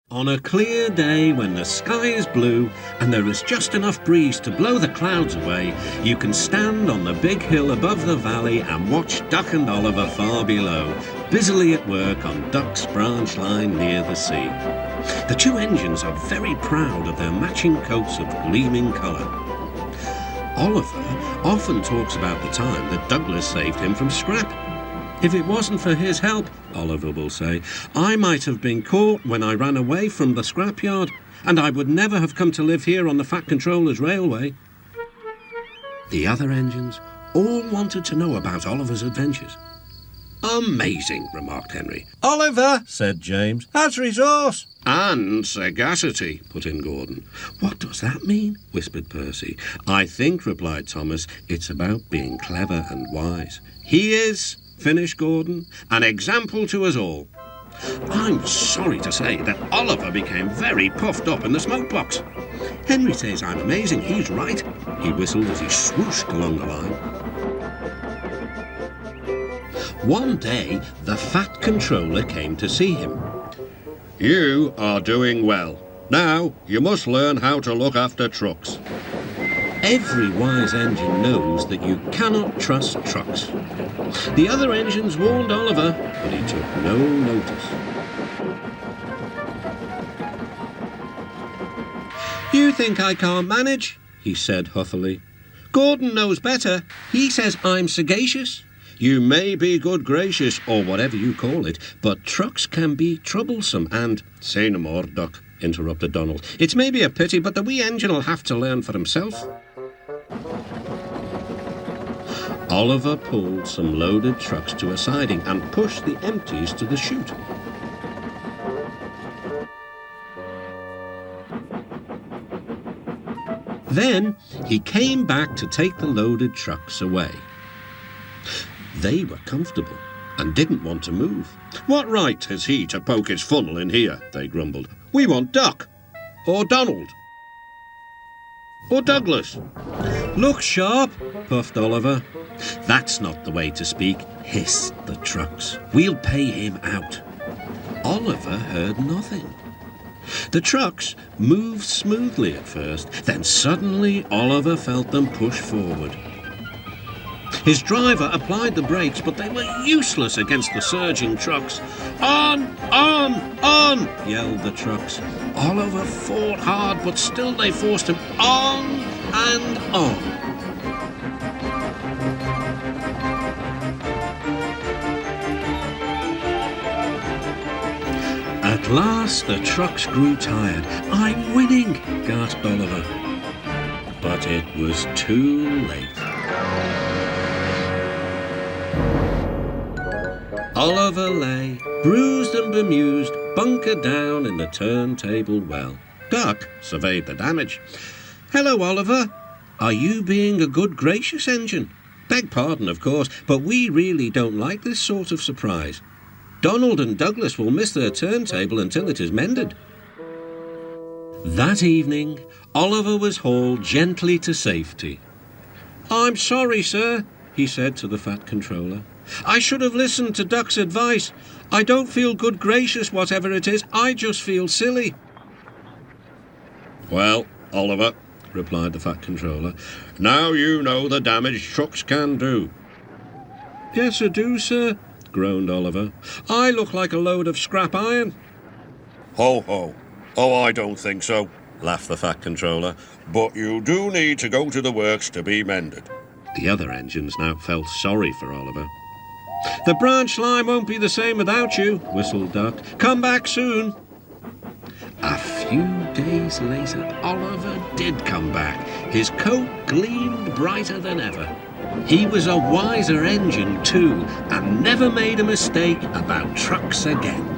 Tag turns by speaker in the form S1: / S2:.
S1: On a clear day when the sky is blue and there is just enough breeze to blow the clouds away, you can stand on the big hill above the valley and watch Duck and Oliver far below, busily at work on Duck's branch line near the sea. The two engines are very proud of their matching coats of gleaming colour. Oliver often talks about the time that Douglas saved him from scrap. If it wasn't for his help, Oliver will say, I might have been caught when I ran away from the scrapyard, and I would never have come to live here on the Fat Controller's railway. The other engines all wanted to know about Oliver's adventures. Amazing, remarked Henry.
S2: Oliver, said James, has resource.
S1: And sagacity, put in Gordon. What does that mean? Whispered Percy. I think, replied Thomas, it's about being clever and wise. He is, finished Gordon, an example to us all. I'm sorry to say that Oliver became very puffed up in the smoke box. Henry says I'm amazing, he's right, he whistled as he swooshed along the line. One day, the Fat Controller came to see him. You are doing well. Now, you must learn how to look after trucks. Every wise engine knows that you cannot trust trucks. The other engines warned Oliver, but he took no notice. You think I can't manage? He said huffily. Gordon knows better. He says I'm sagacious. You may be good gracious, or whatever you call it, but trucks can be troublesome and... Say no more, Duck, interrupted Donald. It's maybe a pity, but the wee engine will have to learn for himself. Oliver pulled some loaded trucks to a siding and pushed the empties to the chute. Then he came back to take the loaded trucks away. They were comfortable and didn't want to move. What right has he to poke his funnel in here? They grumbled. We want Duck, or Donald, or Douglas. Look sharp, puffed Oliver. That's not the way to speak, hissed the trucks. We'll pay him out. Oliver heard nothing. The trucks moved smoothly at first, then suddenly Oliver felt them push forward. His driver applied the brakes, but they were useless against the surging trucks. On, yelled the trucks. Oliver fought hard, but still they forced him on and on. At last the trucks grew tired. I'm winning, gasped Oliver. But it was too late. Oliver lay, bruised and bemused, bunkered down in the turntable well. Duck surveyed the damage. Hello, Oliver. Are you being a good, gracious engine? Beg pardon, of course, but we really don't like this sort of surprise. Donald and Douglas will miss their turntable until it is mended. That evening, Oliver was hauled gently to safety. I'm sorry, sir, he said to the Fat Controller. I should have listened to Duck's advice. I don't feel good gracious, whatever it is. I just feel silly. Well, Oliver, replied the Fat Controller, now you know the damage trucks can do. Yes, I do, sir, groaned Oliver. I look like a load of scrap iron. Ho, ho. Oh, I don't think so, laughed the Fat Controller. But you do need to go to the works to be mended. The other engines now felt sorry for Oliver. The branch line won't be the same without you, whistled Duck. Come back soon. A few days later, Oliver did come back. His coat gleamed brighter than ever. He was a wiser engine, too, and never made a mistake about trucks again.